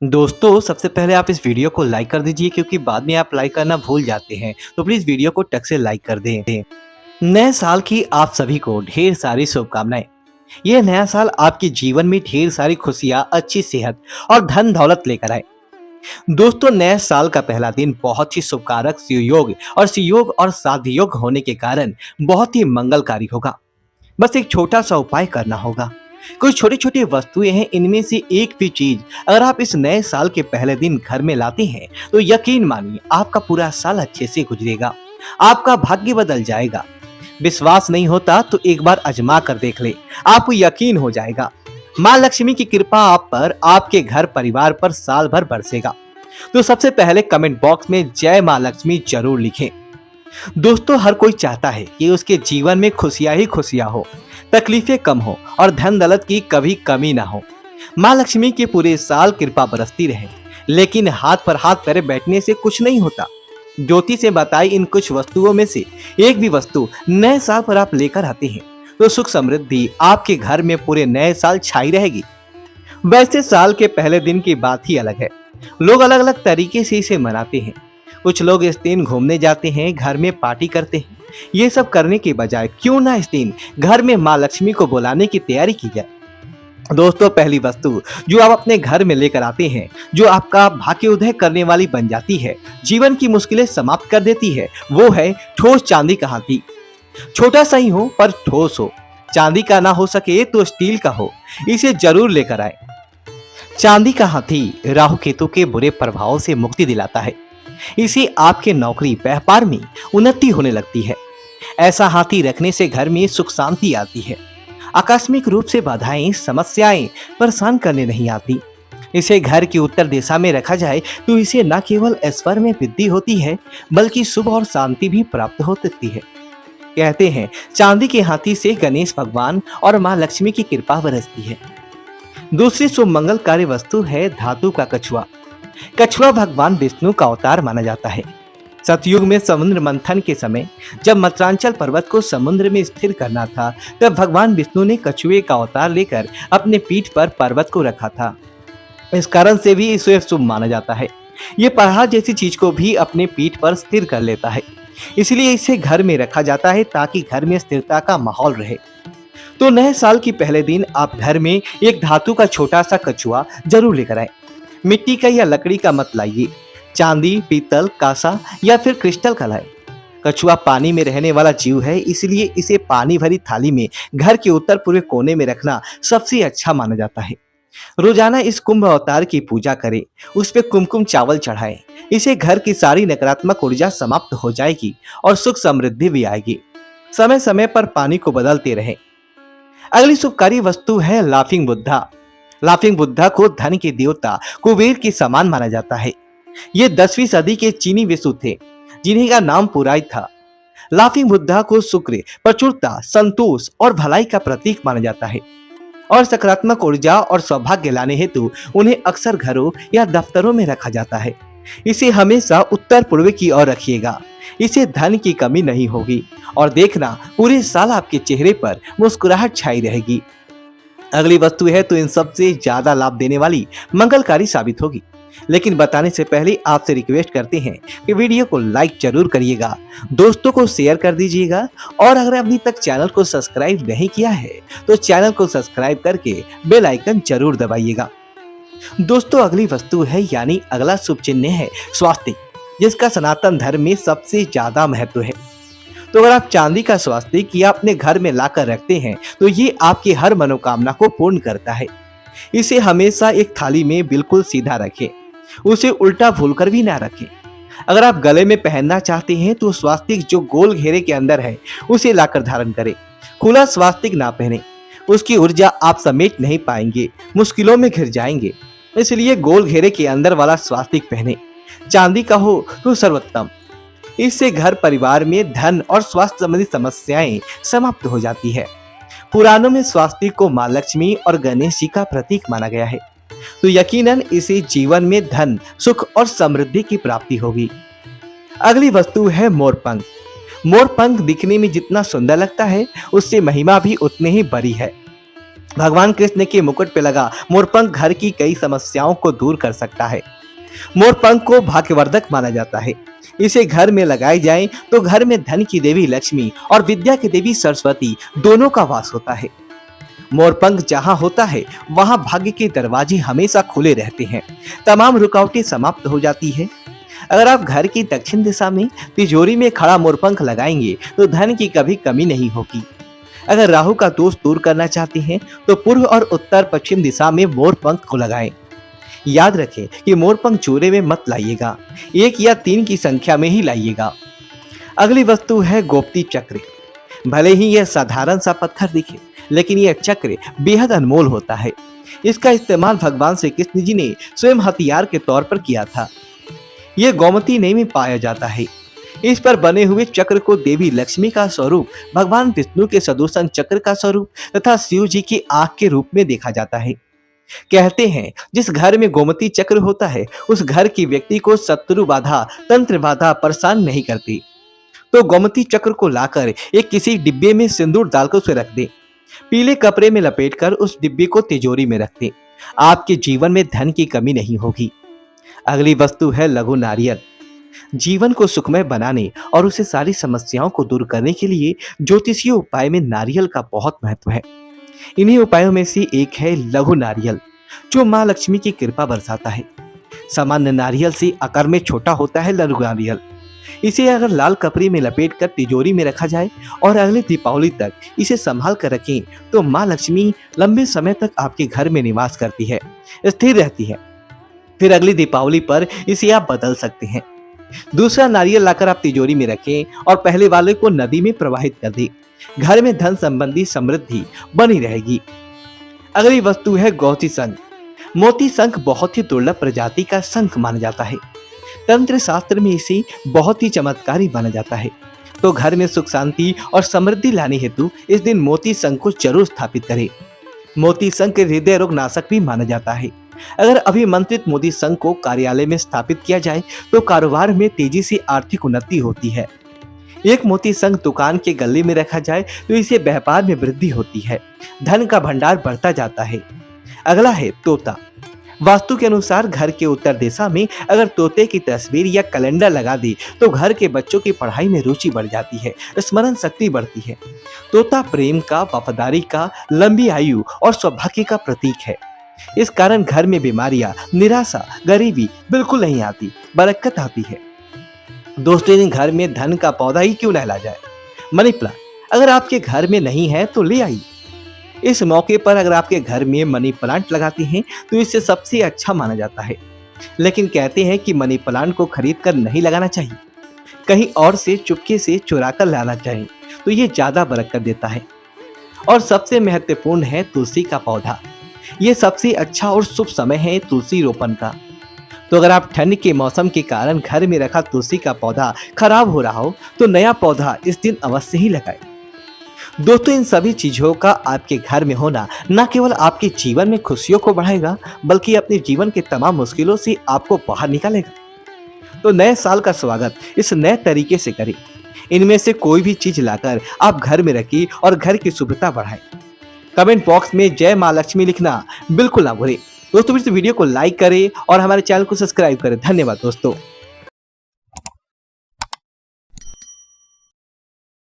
दोस्तों, सबसे पहले आप इस वीडियो को लाइक कर दीजिए क्योंकि बाद में आप लाइक करना भूल जाते हैं। तो प्लीज़ वीडियो को टक से लाइक कर दें। नए साल की आप सभी को ढेर सारी शुभकामनाएं। यह नया साल आपके जीवन में ढेर सारी खुशियां, अच्छी सेहत और धन दौलत लेकर आए। दोस्तों, नए साल का पहला दिन बहुत ही शुभकारक सुयोग और साधयोग होने के कारण बहुत ही मंगलकारी होगा। बस एक छोटा सा उपाय करना होगा। कुछ छोटी छोटी वस्तुएं हैं, इनमें से एक भी चीज अगर आप इस नए साल के पहले दिन घर में लाते हैं तो यकीन मानिए आपका पूरा साल अच्छे से गुजरेगा। आपका भाग्य बदल जाएगा। विश्वास नहीं होता तो एक बार आजमा कर देख ले, आपको यकीन हो जाएगा। माँ लक्ष्मी की कृपा आप पर, आपके घर परिवार पर साल भर बरसेगा। तो सबसे पहले कमेंट बॉक्स में जय माँ लक्ष्मी जरूर लिखें। दोस्तों, हर कोई चाहता है कि उसके जीवन में खुशियां ही खुशियां हो, तकलीफें कम हो और धन दौलत की कभी कमी ना हो। माँ लक्ष्मी की पूरे साल कृपा बरसती रहे। लेकिन हाथ पर हाथ फेरे बैठने से कुछ नहीं होता। ज्योति से बताई इन कुछ वस्तुओं में से एक भी वस्तु नए साल पर आप लेकर आते हैं तो सुख समृद्धि आपके घर में पूरे नए साल छाई रहेगी। वैसे साल के पहले दिन की बात ही अलग है। लोग अलग अलग तरीके से इसे मनाते हैं। कुछ लोग इस दिन घूमने जाते हैं, घर में पार्टी करते हैं। ये सब करने के बजाय क्यों ना इस दिन घर में माँ लक्ष्मी को बुलाने की तैयारी की जाए। दोस्तों, पहली वस्तु जो आप अपने घर में लेकर आते हैं, जो आपका भाग्य उदय करने वाली बन जाती है, जीवन की मुश्किलें समाप्त कर देती है, वो है ठोस चांदी का हाथी। छोटा सा ही हो पर ठोस हो। चांदी का ना हो सके तो स्टील का हो, इसे जरूर लेकर आए। चांदी का हाथी राहु केतु के बुरे प्रभाव से मुक्ति दिलाता है। इसे आपके नौकरी व्यापार में उन्नति होने लगती है। ऐसा हाथी रखने से घर में सुख शांति आती है। आकस्मिक रूप से बाधाएं, समस्याएं परेशान करने नहीं आती। इसे घर की उत्तर दिशा में रखा जाए तो इसे न केवल ऐश्वर्य में वृद्धि होती है बल्कि शुभ और शांति भी प्राप्त हो सकती है। कहते हैं चांदी के हाथी से गणेश भगवान और माँ लक्ष्मी की कृपा बरसती है। दूसरी शुभ मंगलकारी वस्तु है धातु का कछुआ। कछुआ भगवान विष्णु का अवतार माना जाता है। सतयुग में समुद्र मंथन के समय जब मत्स्यांचल पर्वत को समुद्र में स्थिर करना था, तब भगवान विष्णु ने कछुए का अवतार लेकर अपने पीठ पर पर्वत को रखा था। इस कारण से भी इसे शुभ माना जाता है। ये पहाड़ जैसी चीज को भी अपने पीठ पर स्थिर कर लेता है। इसलिए इसे घर में रखा जाता है ताकि घर में स्थिरता का माहौल रहे। तो नए साल के पहले दिन आप घर में एक धातु का छोटा सा कछुआ जरूर लेकर आए। मिट्टी का या लकड़ी का मत लाइए। चांदी, पीतल, कांसा या फिर क्रिस्टल का लाए। कछुआ पानी में रहने वाला जीव है, इसलिए इसे पानी भरी थाली में घर के उत्तर पूर्व कोने में रखना सबसे अच्छा माना जाता है। रोजाना इस कुंभ अवतार की पूजा करें, उस पे कुमकुम चावल चढ़ाएं। इसे घर की सारी नकारात्मक ऊर्जा समाप्त हो जाएगी और सुख समृद्धि भी आएगी। समय समय पर पानी को बदलते रहें। अगली शुभकारी वस्तु है लाफिंग बुद्धा। लाफिंग बुद्धा को धन के देवता कुबेर के समान माना जाता है। ये 10वीं सदी के चीनी विशु थे, जिन्हीं का नाम पुराई था। लाफिंग बुद्धा को शुक्र, प्रचुरता, संतोष और भलाई का प्रतीक माना जाता है और सकारात्मक ऊर्जा और सौभाग्य लाने हेतु उन्हें अक्सर घरों या दफ्तरों में रखा जाता है। इसे हमेशा उत्तर पूर्व की ओर रखिएगा। इसे धन की कमी नहीं होगी और देखना पूरे साल आपके चेहरे पर मुस्कुराहट छाई रहेगी। अगली वस्तु है तो इन सबसे ज्यादा लाभ देने वाली, मंगलकारी साबित होगी। लेकिन बताने से पहले आपसे रिक्वेस्ट करते हैं कि वीडियो को लाइक जरूर करिएगा, दोस्तों को शेयर कर दीजिएगा और अगर अभी तक चैनल को सब्सक्राइब नहीं किया है तो चैनल को सब्सक्राइब करके बेल आइकन जरूर दबाइएगा। दोस्तों, अगली वस्तु है यानी अगला शुभ चिन्ह है स्वास्तिक, जिसका सनातन धर्म में सबसे ज्यादा महत्व है। तो अगर आप चांदी का स्वास्तिक या अपने घर में लाकर रखते हैं तो ये आपकी हर मनोकामना को पूर्ण करता है। इसे हमेशा एक थाली में बिल्कुल सीधा रखें, उसे उल्टा भूलकर भी ना रखें। अगर आप गले में पहनना चाहते हैं तो स्वास्तिक जो गोल घेरे के अंदर है उसे लाकर धारण करें। खुला स्वास्तिक ना पहने, उसकी ऊर्जा आप समेट नहीं पाएंगे, मुश्किलों में घिर जाएंगे। इसलिए गोल घेरे के अंदर वाला स्वास्तिक पहने। चांदी का हो तो सर्वोत्तम। इससे घर परिवार में धन और स्वास्थ्य संबंधी समस्याएं समाप्त हो जाती है। पुराणों में स्वास्तिक को माँ लक्ष्मी और गणेश जी का प्रतीक माना गया है, तो यकीनन इसे जीवन में धन, सुख और समृद्धि की प्राप्ति होगी। अगली वस्तु है मोरपंख। मोरपंख दिखने में जितना सुंदर लगता है, उससे महिमा भी उतनी ही बड़ी है। भगवान कृष्ण के मुकुट पे लगा मोरपंख घर की कई समस्याओं को दूर कर सकता है। मोरपंख को भाग्यवर्धक माना जाता है। इसे घर में लगाए जाए तो घर में धन की देवी लक्ष्मी और विद्या की देवी सरस्वती दोनों का वास होता है। मोरपंख जहां होता है वहां भाग्य के दरवाजे हमेशा खुले रहते हैं, तमाम रुकावटें समाप्त हो जाती है। अगर आप घर की दक्षिण दिशा में तिजोरी में खड़ा मोरपंख लगाएंगे तो धन की कभी कमी नहीं होगी। अगर राहु का दोष दूर करना चाहते हैं तो पूर्व और उत्तर पश्चिम दिशा में मोरपंख को लगाएं। याद रखें कि मोरपंख जोड़े में मत लाइएगा, 1 या 3 की संख्या में ही लाइएगा। अगली वस्तु है गोमती चक्र। भले ही यह साधारण सा पत्थर दिखे, लेकिन यह चक्र बेहद अनमोल होता है। इसका इस्तेमाल भगवान श्री कृष्ण जी ने स्वयं हथियार के तौर पर किया था। यह गोमती नदी में पाया जाता है। इस पर बने हुए चक्र को देवी लक्ष्मी का स्वरूप, भगवान विष्णु के सुदर्शन चक्र का स्वरूप तथा शिव जी की आंख के रूप में देखा जाता है। कहते हैं जिस घर में गोमती चक्र होता है उस घर की व्यक्ति को शत्रु बाधा, तंत्र बाधा परेशान नहीं करती। तो गोमती चक्र को लाकर एक किसी डिब्बे में सिंदूर डालकर उसे रख दे। पीले कपड़े में लपेटकर उस डिब्बे को तिजोरी में रख दे। आपके जीवन में धन की कमी नहीं होगी। अगली वस्तु है लघु नारियल। जीवन को सुखमय बनाने और उसे सारी समस्याओं को दूर करने के लिए ज्योतिषीय उपाय में नारियल का बहुत महत्व है। इन्हीं उपायों में से एक है लघु नारियल, जो मां लक्ष्मी की कृपा बरसाता है। सामान्य नारियल से आकार में छोटा होता है लघु नारियल। इसे अगर लाल कपड़े में लपेटकर तिजोरी में रखा जाए और अगले दीपावली तक इसे संभाल कर रखें तो मां लक्ष्मी लंबे समय तक आपके घर में निवास करती है, स्थिर रहती है। फिर अगली दीपावली पर इसे आप बदल सकते हैं। दूसरा नारियल लाकर आप तिजोरी में रखें और पहले वाले को नदी में प्रवाहित कर दें। घर में धन संबंधी समृद्धि बनी रहेगी। अगली वस्तु है मोती शंख। मोती शंख बहुत ही दुर्लभ प्रजाति का शंख माना जाता है। तंत्र शास्त्र में इसे बहुत ही चमत्कारी माना जाता है। तो घर में सुख शांति और समृद्धि लाने हेतु इस दिन मोती शंख को जरूर स्थापित करें। मोती शंख हृदय रोग नाशक भी माना जाता है। अगर अभिमंत्रित मोती शंख को कार्यालय में स्थापित किया जाए तो कारोबार में तेजी से आर्थिक उन्नति होती है। एक मोती शंख दुकान के गले में रखा जाए तो इससे व्यापार में वृद्धि होती है, धन का भंडार बढ़ता जाता है। अगला है तोता। वास्तु के अनुसार घर के उत्तर दिशा में अगर तोते की तस्वीर या कैलेंडर लगा दी तो घर के बच्चों की पढ़ाई में रुचि बढ़ जाती है, स्मरण शक्ति बढ़ती है। तोता प्रेम का, वफादारी का, लंबी आयु और सौभाग्य का प्रतीक है। इस कारण घर में बीमारियां, निराशा, गरीबी बिल्कुल नहीं आती, बरकत आती है। दोस्तों, इन घर में धन का पौधा ही क्यों न ला जाए। मनी प्लांट अगर आपके घर में नहीं है तो ले आइए। इस मौके पर अगर आपके घर में मनी प्लांट लगाते हैं तो इसे सबसे अच्छा माना जाता है। लेकिन कहते हैं कि मनी प्लांट को खरीद कर नहीं लगाना चाहिए, कहीं और से चुपके से चुरा कर लाना चाहिए, तो ये ज्यादा बरकत देता है। और सबसे महत्वपूर्ण है तुलसी का पौधा। ये सबसे अच्छा और शुभ समय है तुलसी रोपण का। तो अगर आप ठंड के मौसम के कारण घर में रखा तुलसी का पौधा खराब हो रहा हो तो नया पौधा इस दिन अवश्य ही लगाएं। दोस्तों, इन सभी चीजों का आपके घर में होना न केवल आपके जीवन में खुशियों को बढ़ाएगा बल्कि अपने जीवन के तमाम मुश्किलों से आपको बाहर निकालेगा। तो नए साल का स्वागत इस नए तरीके से करें। इनमें से कोई भी चीज लाकर आप घर में रखिए और घर की शुभता बढ़ाएं। कमेंट बॉक्स में जय मां लक्ष्मी लिखना बिल्कुल ना भूलें। दोस्तों, इस वीडियो को लाइक करें और हमारे चैनल को सब्सक्राइब करें। धन्यवाद दोस्तों।